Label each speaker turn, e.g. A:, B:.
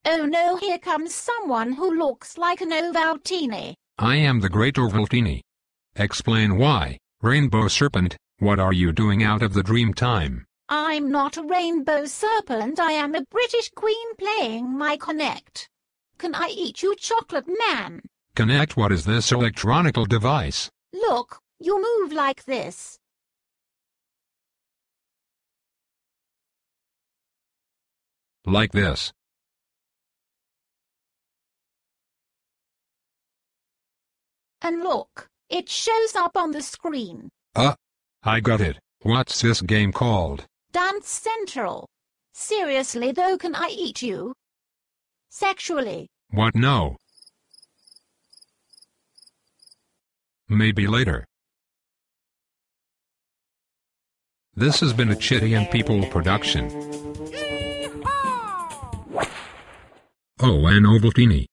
A: Oh no, here comes someone who looks like an Ovaltine.
B: I am the Great Ovaltine. Explain why, Rainbow Serpent, what are you doing out of the dream time?
A: I'm not a rainbow serpent, I am a British queen playing my Connect. Can I eat you, chocolate man?
B: Connect, what is this electronical device?
A: Look, you move like this.
B: Like this.
A: And look, it shows up on the screen.
B: I got it. What's this game called?
A: Dance Central. Seriously though, can I eat you? Sexually.
B: What, no? Maybe later. This has been a Chitty and People production. Oh, and Ovaltine.